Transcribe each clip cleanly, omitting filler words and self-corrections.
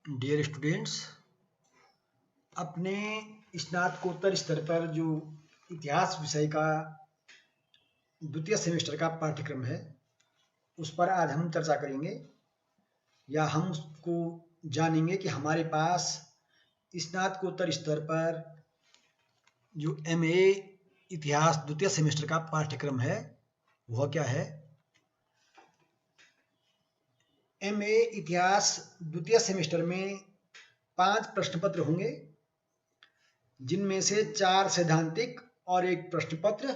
Dear students, अपने स्नातकोत्तर स्तर पर जो इतिहास विषय का द्वितीय सेमेस्टर का पाठ्यक्रम है उस पर आज हम चर्चा करेंगे या हम उसको जानेंगे कि हमारे पास स्नातकोत्तर स्तर पर जो एमए इतिहास द्वितीय सेमेस्टर का पाठ्यक्रम है वह क्या है। एमए इतिहास द्वितीय सेमेस्टर में 5 प्रश्न पत्र होंगे, जिनमें से 4 सैद्धांतिक और 1 प्रश्न पत्र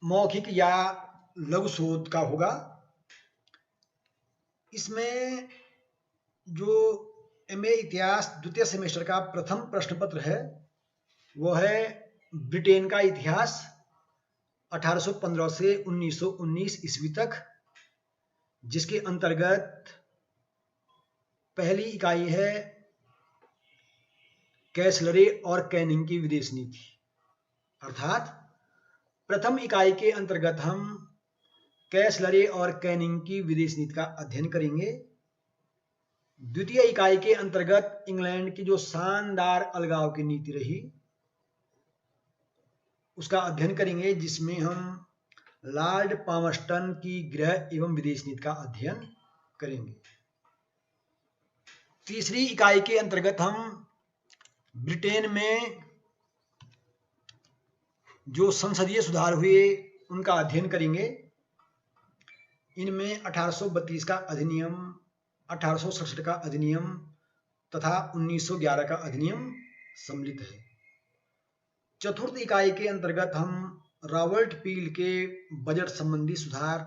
मौखिक या लघु शोध का होगा। इसमें जो एमए इतिहास द्वितीय सेमेस्टर का प्रथम प्रश्न पत्र है वह है ब्रिटेन का इतिहास 1815 से 1919 ईस्वी तक, जिसके अंतर्गत पहली इकाई है कैसलरे और कैनिंग की विदेश नीति। अर्थात प्रथम इकाई के अंतर्गत हम कैसलरे और कैनिंग की विदेश नीति का अध्ययन करेंगे। द्वितीय इकाई के अंतर्गत इंग्लैंड की जो शानदार अलगाव की नीति रही उसका अध्ययन करेंगे, जिसमें हम लॉर्ड पामस्टन की गृह एवं विदेश नीति का अध्ययन करेंगे। तीसरी इकाई के अंतर्गत हम ब्रिटेन में जो संसदीय सुधार हुए उनका अध्ययन करेंगे। इनमें 1832 का अधिनियम, 1867 का अधिनियम तथा 1911 का अधिनियम सम्मिलित है। चतुर्थ इकाई के अंतर्गत हम रॉबर्ट पील के बजट संबंधी सुधार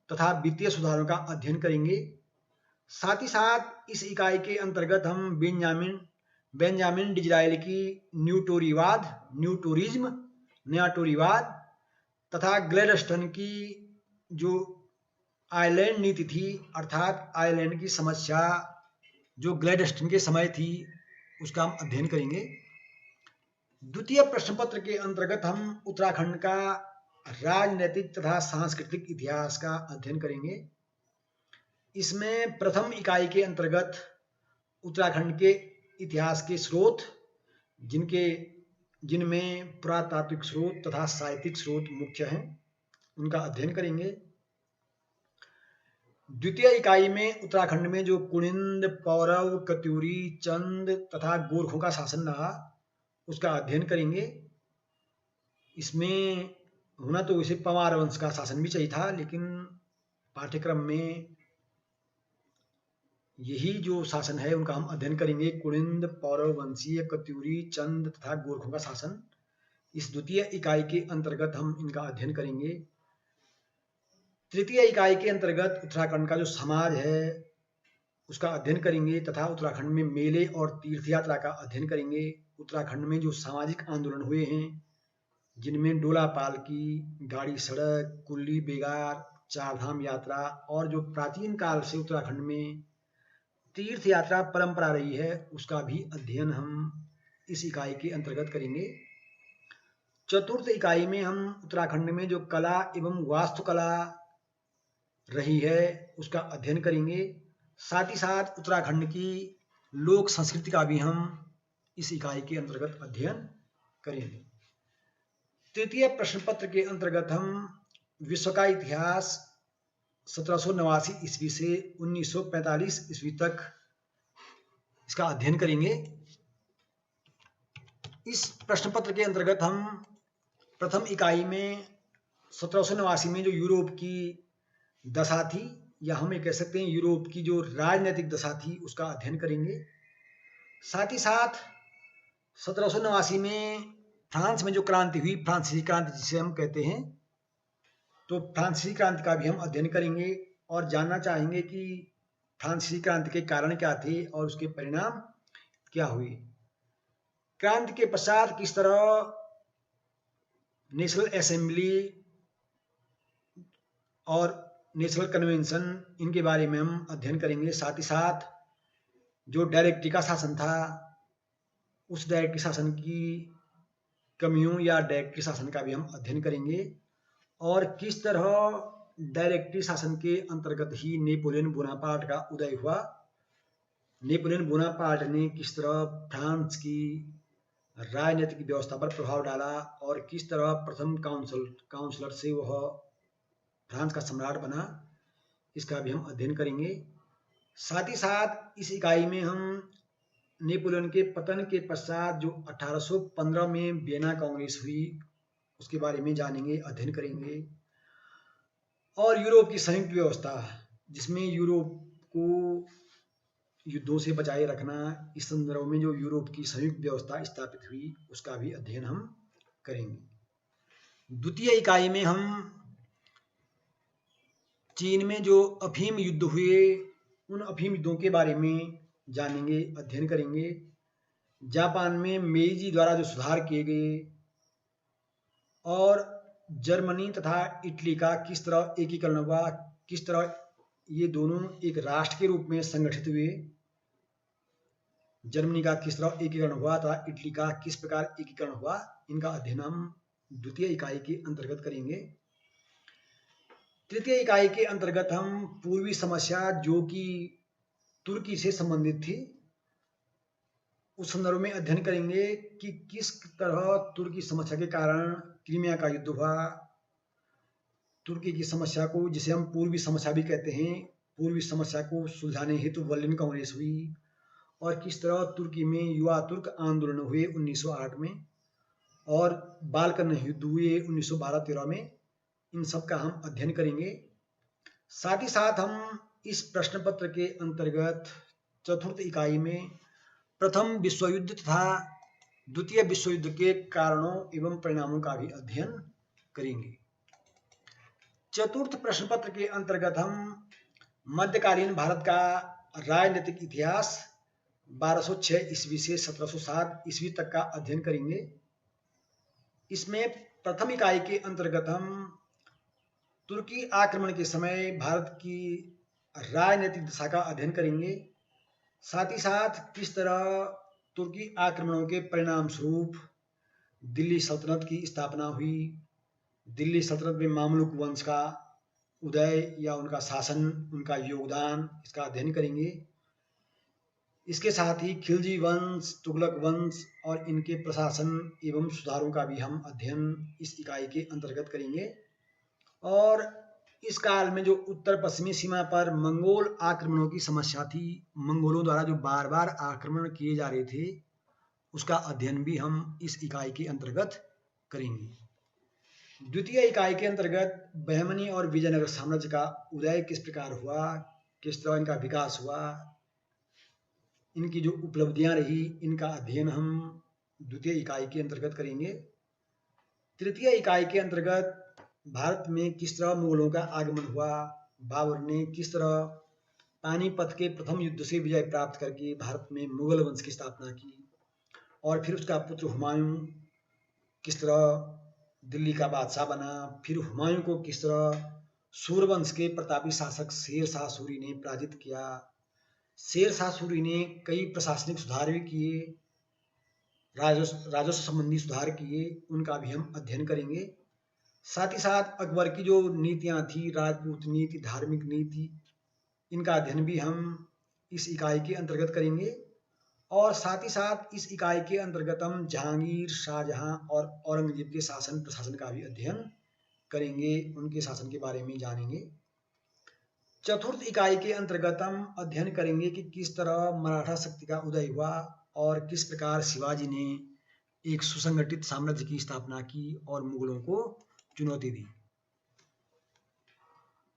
तथा वित्तीय सुधारों का अध्ययन करेंगे। साथ ही साथ इस इकाई के अंतर्गत हम बेंजामिन डिज़राइल की न्यूटोरिज्म, नया टोरीवाद तथा ग्लैडस्टोन की जो आयरलैंड नीति थी, अर्थात आयरलैंड की समस्या जो ग्लैडस्टोन के समय थी, उसका हम अध्ययन करेंगे। द्वितीय प्रश्न पत्र के अंतर्गत हम उत्तराखंड का राजनीतिक तथा सांस्कृतिक इतिहास का अध्ययन करेंगे। इसमें प्रथम इकाई के अंतर्गत उत्तराखंड के इतिहास के स्रोत, जिनमें पुरातात्विक स्रोत तथा साहित्यिक स्रोत मुख्य हैं, उनका अध्ययन करेंगे। द्वितीय इकाई में उत्तराखंड में जो कुनिंद, पौरव, कत्यूरी, चंद तथा गोरखों का शासन रहा उसका अध्ययन करेंगे। इसमें होना तो वैसे पंवार वंश का शासन भी चाहिए था, लेकिन पाठ्यक्रम में यही जो शासन है उनका हम अध्ययन करेंगे। कुनिंद, पौरव वंशीय, कत्यूरी, चंद तथा गोरखों का शासन, इस द्वितीय इकाई के अंतर्गत हम इनका अध्ययन करेंगे। तृतीय इकाई के अंतर्गत उत्तराखंड का जो समाज है उसका अध्ययन करेंगे तथा उत्तराखंड में मेले और तीर्थ यात्रा का अध्ययन करेंगे। उत्तराखंड में जो सामाजिक आंदोलन हुए हैं, जिनमें डोला पालकी, गाड़ी सड़क, कुल्ली बेगार, चारधाम यात्रा और जो प्राचीन काल से उत्तराखंड में तीर्थ यात्रा परंपरा रही है उसका भी अध्ययन हम इस इकाई के अंतर्गत करेंगे। चतुर्थ इकाई में हम उत्तराखंड में जो कला एवं वास्तुकला रही है उसका अध्ययन करेंगे। साथ ही साथ उत्तराखंड की लोक संस्कृति का भी हम इस इकाई के अंतर्गत अध्ययन करेंगे। तृतीय प्रश्न पत्र के अंतर्गत हम विश्व का इतिहास 1789 ईस्वी से 1945 ईस्वी तक इसका अध्ययन करेंगे। इस प्रश्न पत्र के अंतर्गत हम प्रथम इकाई में 1789 में जो यूरोप की दशा थी, या हम ये कह सकते हैं यूरोप की जो राजनीतिक दशा थी, उसका अध्ययन करेंगे। साथ ही साथ 1789 में फ्रांस में जो क्रांति हुई, फ्रांसीसी क्रांति जिसे हम कहते हैं, तो फ्रांसीसी क्रांति का भी हम अध्ययन करेंगे और जानना चाहेंगे कि फ्रांसीसी क्रांति के कारण क्या थे और उसके परिणाम क्या हुए। क्रांति के पश्चात किस तरह नेशनल असेंबली और नेशनल कन्वेंशन, इनके बारे में हम अध्ययन करेंगे। साथ ही साथ जो डायरेक्टरी का शासन था, उस डायरेक्टरी शासन की कमियों या डायरेक्टरी शासन का भी हम अध्ययन करेंगे और किस तरह डायरेक्टरी शासन के अंतर्गत ही नेपोलियन बोनापार्ट का उदय हुआ नेपोलियन बोनापार्ट ने किस तरह फ्रांस की राजनीतिक व्यवस्था पर प्रभाव डाला और किस तरह प्रथम काउंसलर से वह फ्रांस का सम्राट बना, इसका भी हम अध्ययन करेंगे। साथ ही साथ इस इकाई में हम नेपोलियन के पतन के पश्चात जो 1815 में वियना कांग्रेस हुई उसके बारे में जानेंगे, अध्ययन करेंगे। और यूरोप की संयुक्त व्यवस्था, जिसमें यूरोप को युद्धों से बचाए रखना, इस संदर्भ में जो यूरोप की संयुक्त व्यवस्था स्थापित हुई उसका भी अध्ययन हम करेंगे। द्वितीय इकाई में हम चीन में जो अफीम युद्ध हुए उन अफीम युद्धों के बारे में जानेंगे, अध्ययन करेंगे। जापान में मेइजी द्वारा जो सुधार किए गए और जर्मनी तथा इटली का किस तरह एकीकरण हुआ, किस तरह ये दोनों एक राष्ट्र के रूप में संगठित हुए, जर्मनी का किस तरह एकीकरण हुआ तथा इटली का किस प्रकार एकीकरण हुआ, इनका अध्ययन हम द्वितीय इकाई के अंतर्गत करेंगे। तृतीय इकाई के अंतर्गत हम पूर्वी समस्या जो कि तुर्की से संबंधित थी उस संदर्भ में अध्ययन करेंगे कि किस तरह तुर्की समस्या के कारण क्रीमिया का युद्ध हुआ। तुर्की की समस्या को, जिसे हम पूर्वी समस्या भी कहते हैं, पूर्वी समस्या को सुलझाने हेतु बर्लिन कांग्रेस हुई और किस तरह तुर्की में युवा तुर्क आंदोलन हुए 1908 में और बाल्कन युद्ध हुए 1912-13 में, इन सब का हम अध्ययन करेंगे। साथ ही साथ हम इस प्रश्न पत्र के अंतर्गत चतुर्थ इकाई में प्रथम विश्व युद्ध तथा द्वितीय विश्व युद्ध के कारणों एवं परिणामों का भी अध्ययन करेंगे। चतुर्थ प्रश्न पत्र के अंतर्गत हम मध्यकालीन भारत का राजनीतिक इतिहास 1206 ईस्वी से 1707 ईस्वी तक का अध्ययन करेंगे। इसमें प्रथम इकाई के अंतर्गत हम तुर्की आक्रमण के समय भारत की राजनीतिक दशा का अध्ययन करेंगे। साथ ही साथ किस तरह तुर्की आक्रमणों के परिणाम स्वरूप दिल्ली सल्तनत की स्थापना हुई, दिल्ली सल्तनत में मामलुक वंश का उदय या उनका शासन, उनका योगदान, इसका अध्ययन करेंगे। इसके साथ ही खिलजी वंश, तुगलक वंश और इनके प्रशासन एवं सुधारों का भी हम अध्ययन इस इकाई के अंतर्गत करेंगे। और इस काल में जो उत्तर पश्चिमी सीमा पर मंगोल आक्रमणों की समस्या थी, मंगोलों द्वारा जो बार बार आक्रमण किए जा रहे थे, उसका अध्ययन भी हम इस इकाई के अंतर्गत करेंगे। द्वितीय इकाई के अंतर्गत बहमनी और विजयनगर साम्राज्य का उदय किस प्रकार हुआ, किस तरह इनका विकास हुआ, इनकी जो उपलब्धियां रही, इनका अध्ययन हम द्वितीय इकाई के अंतर्गत करेंगे। तृतीय इकाई के अंतर्गत भारत में किस तरह मुगलों का आगमन हुआ, बाबर ने किस तरह पानीपत के प्रथम युद्ध से विजय प्राप्त करके भारत में मुगल वंश की स्थापना की और फिर उसका पुत्र हुमायूं किस तरह दिल्ली का बादशाह बना, फिर हुमायूं को किस तरह सूरवंश के प्रतापी शासक शेर शाह सूरी ने पराजित किया। शेर शाह सूरी ने कई प्रशासनिक सुधार भी किए, राजस्व संबंधी सुधार किए, उनका भी हम अध्ययन करेंगे। साथ ही साथ अकबर की जो नीतियां थी, राजपूत नीति, धार्मिक नीति, इनका अध्ययन भी हम इस इकाई के अंतर्गत करेंगे। और साथ ही साथ इस इकाई के अंतर्गत हम जहांगीर, शाहजहां और औरंगजेब के शासन प्रशासन का भी अध्ययन करेंगे, उनके शासन के बारे में जानेंगे। चतुर्थ इकाई के अंतर्गत हम अध्ययन करेंगे कि किस तरह मराठा शक्ति का उदय हुआ और किस प्रकार शिवाजी ने एक सुसंगठित साम्राज्य की स्थापना की और मुगलों को चुनौती दी।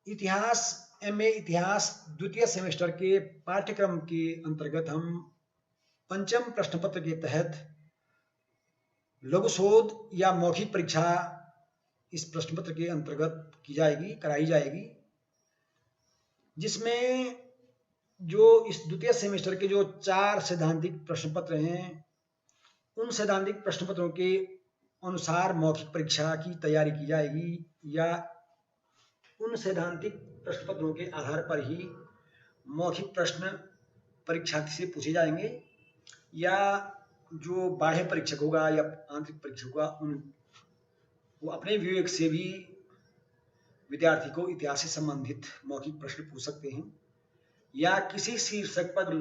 इतिहास, एमए इतिहास द्वितीय सेमेस्टर के पाठ्यक्रम के अंतर्गत हम पंचम प्रश्न पत्र के तहत लघु शोध या मौखिक परीक्षा इस प्रश्न पत्र के अंतर्गत कराई जाएगी, जिसमें जो इस द्वितीय सेमेस्टर के जो 4 सैद्धांतिक प्रश्न पत्र हैं, उन सैद्धांतिक प्रश्न पत्रों के अनुसार मौखिक परीक्षा की तैयारी की जाएगी या उन सैद्धांतिक प्रश्न पत्रों के आधार पर ही मौखिक प्रश्न परीक्षार्थी से पूछे जाएंगे या जो बाह्य परीक्षक होगा या आंतरिक परीक्षक होगा वो अपने विवेक से भी विद्यार्थी को इतिहास से संबंधित मौखिक प्रश्न पूछ सकते हैं या किसी शीर्षक पर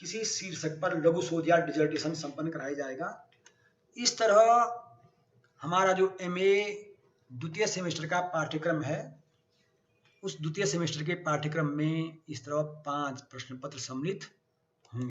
किसी शीर्षक पर लघु शोध या डिसर्टेशन संपन्न कराया जाएगा। इस तरह हमारा जो MA द्वितीय सेमेस्टर का पाठ्यक्रम है, उस द्वितीय सेमेस्टर के पाठ्यक्रम में इस तरह 5 प्रश्न पत्र सम्मिलित